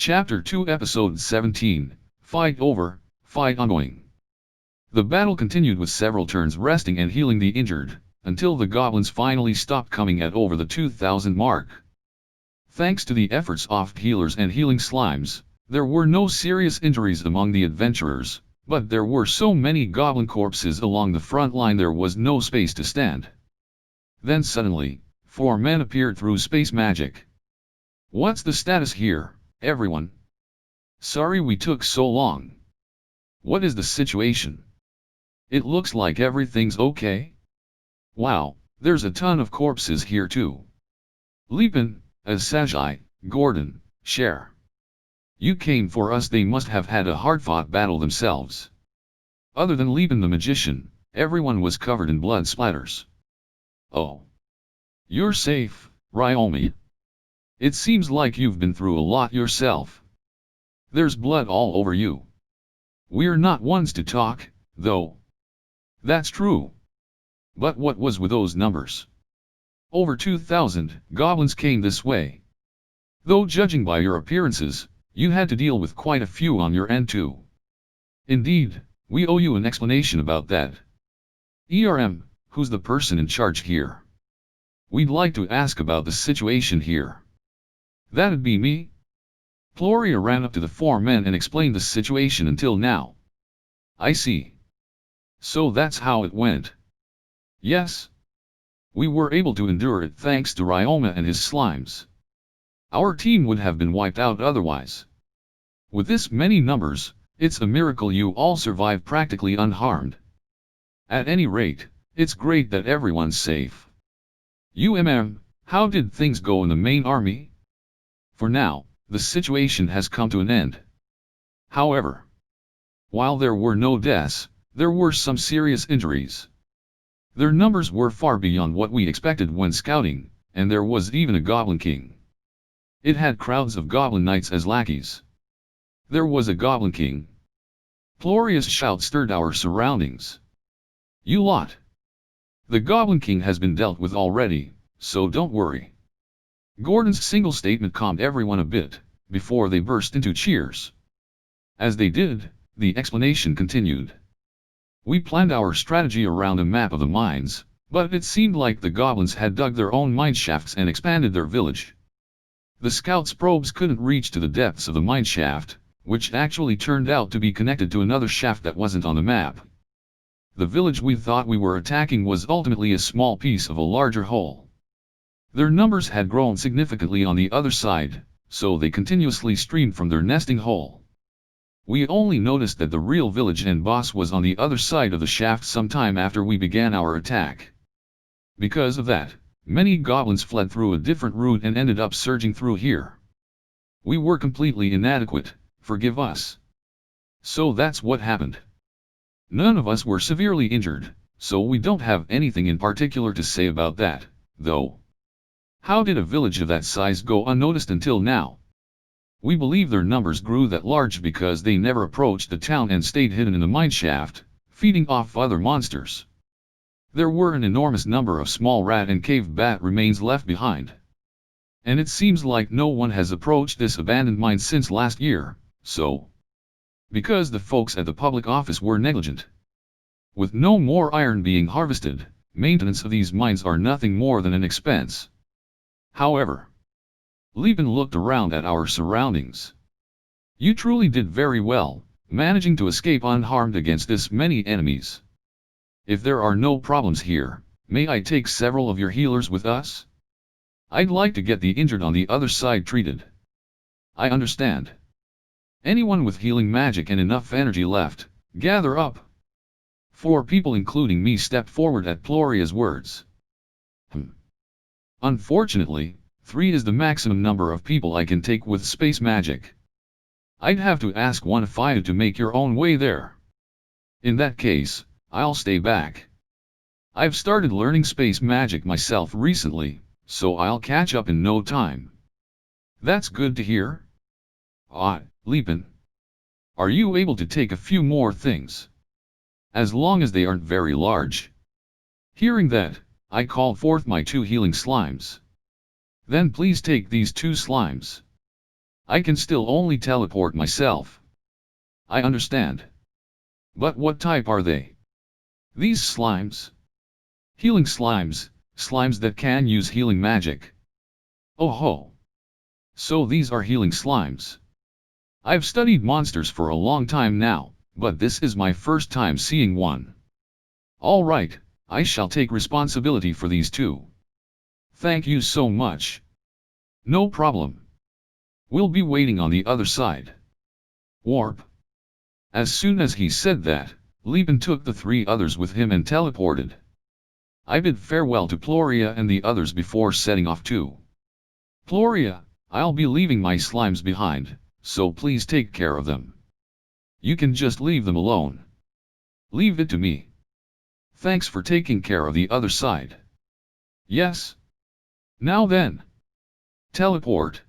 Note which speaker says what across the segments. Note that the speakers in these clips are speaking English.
Speaker 1: Chapter 2 Episode 17, Fight Over, Fight Ongoing. The battle continued with several turns resting and healing the injured, until the goblins finally stopped coming at over the 2,000 mark. Thanks to the efforts of healers and healing slimes, there were no serious injuries among the adventurers, but there were so many goblin corpses along the front line there was no space to stand. Then suddenly, 4 men appeared through space magic. "What's the status here, everyone? Sorry we took so long. What is the situation? It looks like everything's okay. Wow, there's a ton of corpses here too. Lipin, Asajai, Gordon, Cher. You came for us. They must have had a hard-fought battle themselves." Other than Lipin the magician, everyone was covered in blood splatters. "Oh. You're safe, Ryoma. It seems like you've been through a lot yourself. There's blood all over you. We're not ones to talk, though." "That's true. But what was with those numbers? Over 2,000 goblins came this way. Though judging by your appearances, you had to deal with quite a few on your end too." "Indeed, we owe you an explanation about that. Who's the person in charge here? We'd like to ask about the situation here." "That'd be me." Floria ran up to the 4 men and explained the situation until now. "I see. So that's how it went." "Yes. We were able to endure it thanks to Ryoma and his slimes. Our team would have been wiped out otherwise. With this many numbers, it's a miracle you all survived practically unharmed. At any rate, it's great that everyone's safe. How did things go in the main army?" "For now, the situation has come to an end. However, while there were no deaths, there were some serious injuries. Their numbers were far beyond what we expected when scouting, and there was even a Goblin King. It had crowds of Goblin Knights as lackeys. There was a Goblin King." Floria's shout stirred our surroundings. "You lot! The Goblin King has been dealt with already, so don't worry." Gordon's single statement calmed everyone a bit, before they burst into cheers. As they did, the explanation continued. "We planned our strategy around a map of the mines, but it seemed like the goblins had dug their own mine shafts and expanded their village. The scouts' probes couldn't reach to the depths of the mine shaft, which actually turned out to be connected to another shaft that wasn't on the map. The village we thought we were attacking was ultimately a small piece of a larger whole. Their numbers had grown significantly on the other side, so they continuously streamed from their nesting hole. We only noticed that the real village and boss was on the other side of the shaft sometime after we began our attack. Because of that, many goblins fled through a different route and ended up surging through here. We were completely inadequate, forgive us. So that's what happened. None of us were severely injured, so we don't have anything in particular to say about that, though. How did a village of that size go unnoticed until now? We believe their numbers grew that large because they never approached the town and stayed hidden in the mineshaft, feeding off other monsters. There were an enormous number of small rat and cave bat remains left behind. And it seems like no one has approached this abandoned mine since last year, so. Because the folks at the public office were negligent. With no more iron being harvested, maintenance of these mines are nothing more than an expense. However, Lipin looked around at our surroundings. You truly did very well, managing to escape unharmed against this many enemies. If there are no problems here, may I take several of your healers with us? I'd like to get the injured on the other side treated." "I understand. Anyone with healing magic and enough energy left, gather up." 4 people including me stepped forward at Floria's words. "Unfortunately, 3 is the maximum number of people I can take with space magic. I'd have to ask one of you to make your own way there. In that case, I'll stay back. I've started learning space magic myself recently, so I'll catch up in no time." "That's good to hear. Lipin. Are you able to take a few more things? As long as they aren't very large." Hearing that, I called forth my 2 healing slimes. "Then please take these 2 slimes." I can still only teleport myself. I understand. But what type are they? These slimes? Healing slimes, slimes that can use healing magic. Oh ho! So these are healing slimes. I've studied monsters for a long time now, but this is my first time seeing one. Alright, I shall take responsibility for these two. Thank you so much. No problem. We'll be waiting on the other side. Warp. As soon as he said that, Leben took the three others with him and teleported. I bid farewell to Ploria and the others before setting off too. Ploria, I'll be leaving my slimes behind, so please take care of them. You can just leave them alone. Leave it to me. Thanks for taking care of the other side. Yes. Now then. Teleport.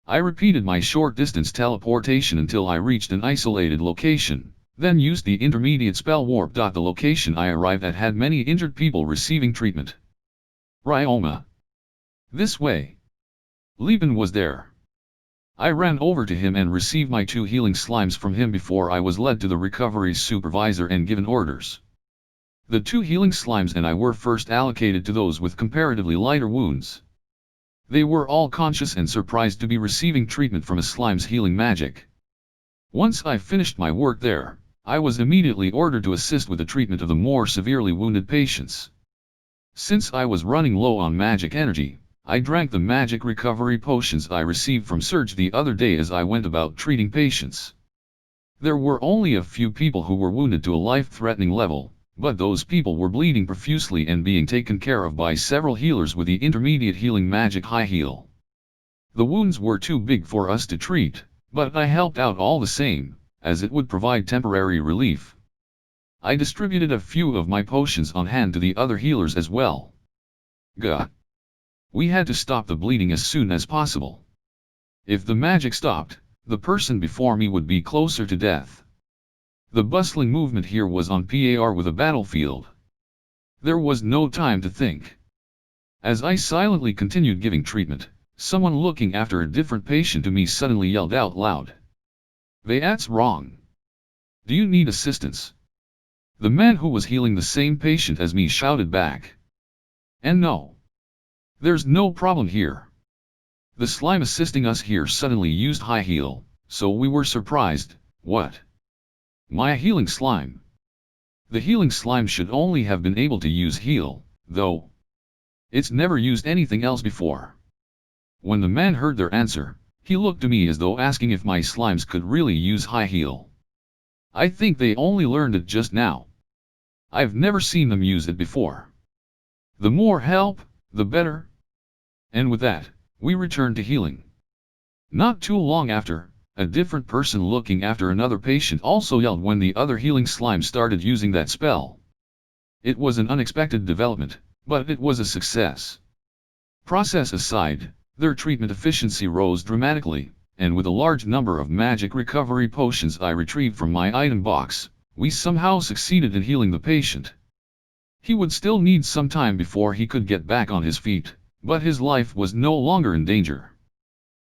Speaker 1: I repeated my short-distance teleportation until I reached an isolated location, then used the intermediate spell warp. The location I arrived at had many injured people receiving treatment. Ryoma. This way. Leben was there. I ran over to him and received my 2 healing slimes from him before I was led to the recovery supervisor and given orders. The 2 healing slimes and I were first allocated to those with comparatively lighter wounds. They were all conscious and surprised to be receiving treatment from a slime's healing magic. Once I finished my work there, I was immediately ordered to assist with the treatment of the more severely wounded patients. Since I was running low on magic energy, I drank the magic recovery potions I received from Surge the other day as I went about treating patients. There were only a few people who were wounded to a life-threatening level, but those people were bleeding profusely and being taken care of by several healers with the intermediate healing magic high heal. The wounds were too big for us to treat, but I helped out all the same, as it would provide temporary relief. I distributed a few of my potions on hand to the other healers as well. Gah! We had to stop the bleeding as soon as possible. If the magic stopped, the person before me would be closer to death. The bustling movement here was on par with a battlefield. There was no time to think. As I silently continued giving treatment, someone looking after a different patient to me suddenly yelled out loud. "That's wrong. Do you need assistance?" The man who was healing the same patient as me shouted back. And no. There's no problem here. The slime assisting us here suddenly used high heal, so we were surprised. What? My healing slime. The healing slime should only have been able to use heal, though. It's never used anything else before. When the man heard their answer, he looked to me as though asking if my slimes could really use high heal. I think they only learned it just now. I've never seen them use it before. The more help, the better. And with that, we returned to healing. Not too long after, a different person looking after another patient also yelled when the other healing slime started using that spell. It was an unexpected development, but it was a success. Process aside, their treatment efficiency rose dramatically, and with a large number of magic recovery potions I retrieved from my item box, we somehow succeeded in healing the patient. He would still need some time before he could get back on his feet, but his life was no longer in danger.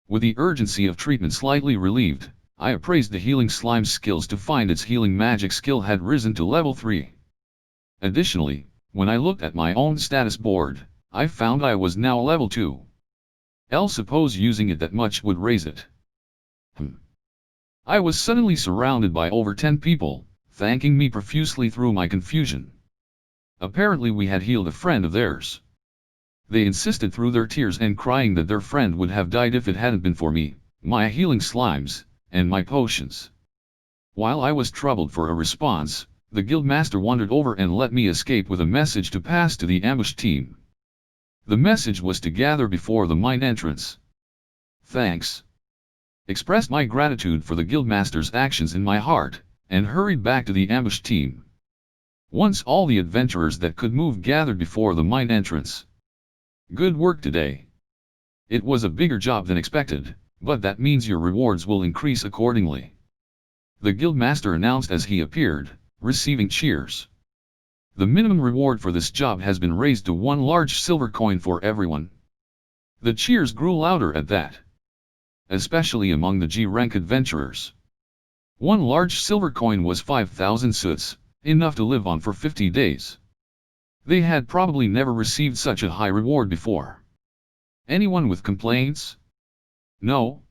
Speaker 1: With the urgency of treatment slightly relieved, I appraised the healing slime's skills to find its healing magic skill had risen to level 3. Additionally, when I looked at my own status board, I found I was now level 2. Suppose using it that much would raise it. I was suddenly surrounded by over 10 people, thanking me profusely through my confusion. Apparently we had healed a friend of theirs. They insisted through their tears and crying that their friend would have died if it hadn't been for me, my healing slimes, and my potions. While I was troubled for a response, the guildmaster wandered over and let me escape with a message to pass to the ambush team. The message was to gather before the mine entrance. Thanks. Expressed my gratitude for the guildmaster's actions in my heart, and hurried back to the ambush team. Once all the adventurers that could move gathered before the mine entrance. Good work today. It was a bigger job than expected, but that means your rewards will increase accordingly. The guildmaster announced as he appeared, receiving cheers. The minimum reward for this job has been raised to 1 large silver coin for everyone. The cheers grew louder at that. especially among the G-rank adventurers. One large silver coin was 5,000 suits, enough to live on for 50 days. They had probably never received such a high reward before. Anyone with complaints? No?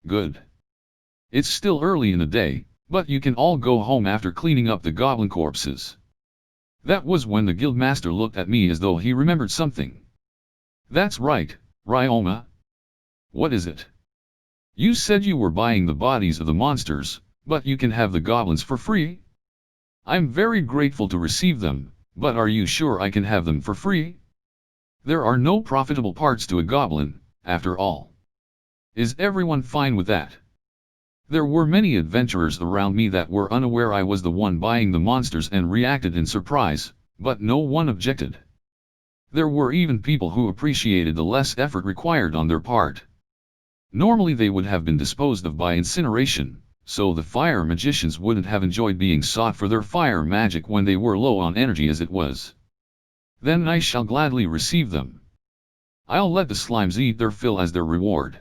Speaker 1: Good. It's still early in the day, but you can all go home after cleaning up the goblin corpses. That was when the guildmaster looked at me as though he remembered something. That's right, Ryoma. What is it? You said you were buying the bodies of the monsters, but you can have the goblins for free? I'm very grateful to receive them, but are you sure I can have them for free? There are no profitable parts to a goblin, after all. Is everyone fine with that? There were many adventurers around me that were unaware I was the one buying the monsters and reacted in surprise, but no one objected. There were even people who appreciated the less effort required on their part. Normally they would have been disposed of by incineration, so the fire magicians wouldn't have enjoyed being sought for their fire magic when they were low on energy as it was. Then I shall gladly receive them. I'll let the slimes eat their fill as their reward.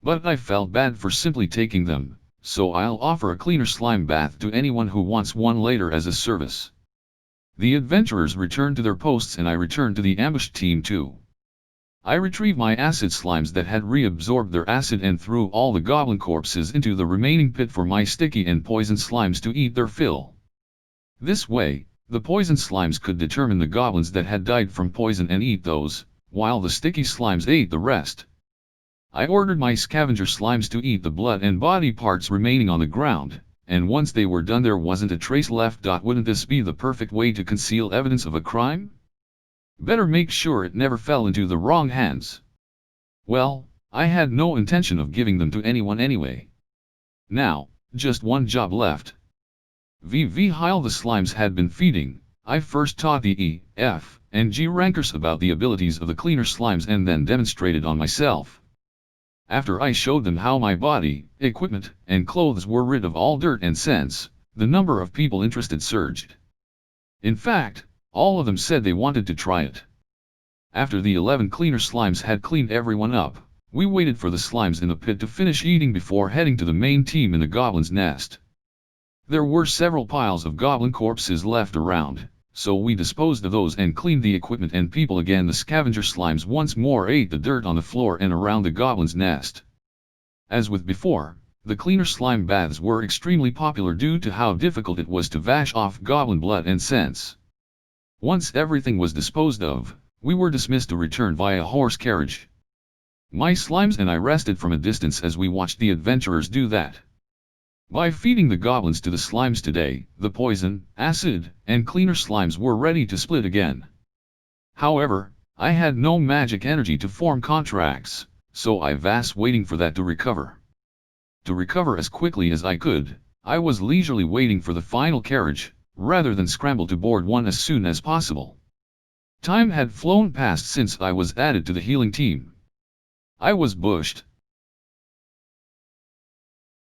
Speaker 1: But I felt bad for simply taking them, so I'll offer a cleaner slime bath to anyone who wants one later as a service. The adventurers returned to their posts and I returned to the ambushed team too. I retrieved my acid slimes that had reabsorbed their acid and threw all the goblin corpses into the remaining pit for my sticky and poison slimes to eat their fill. This way, the poison slimes could determine the goblins that had died from poison and eat those, while the sticky slimes ate the rest. I ordered my scavenger slimes to eat the blood and body parts remaining on the ground, and once they were done there wasn't a trace left. Wouldn't this be the perfect way to conceal evidence of a crime? Better make sure it never fell into the wrong hands. Well, I had no intention of giving them to anyone anyway. Now, just one job left. While the slimes had been feeding, I first taught the E, F, and G rankers about the abilities of the cleaner slimes and then demonstrated on myself. After I showed them how my body, equipment, and clothes were rid of all dirt and scents, the number of people interested surged. In fact, all of them said they wanted to try it. After the 11 cleaner slimes had cleaned everyone up, we waited for the slimes in the pit to finish eating before heading to the main team in the goblin's nest. There were several piles of goblin corpses left around, so we disposed of those and cleaned the equipment and people again. The scavenger slimes once more ate the dirt on the floor and around the goblin's nest. As with before, the cleaner slime baths were extremely popular due to how difficult it was to wash off goblin blood and scents. Once everything was disposed of, we were dismissed to return via horse carriage. My slimes and I rested from a distance as we watched the adventurers do that. By feeding the goblins to the slimes today, the poison, acid, and cleaner slimes were ready to split again. However, I had no magic energy to form contracts, so I was waiting for that to recover. To recover as quickly as I could, I was leisurely waiting for the final carriage, rather than scramble to board one as soon as possible. Time had flown past since I was added to the healing team. I was bushed,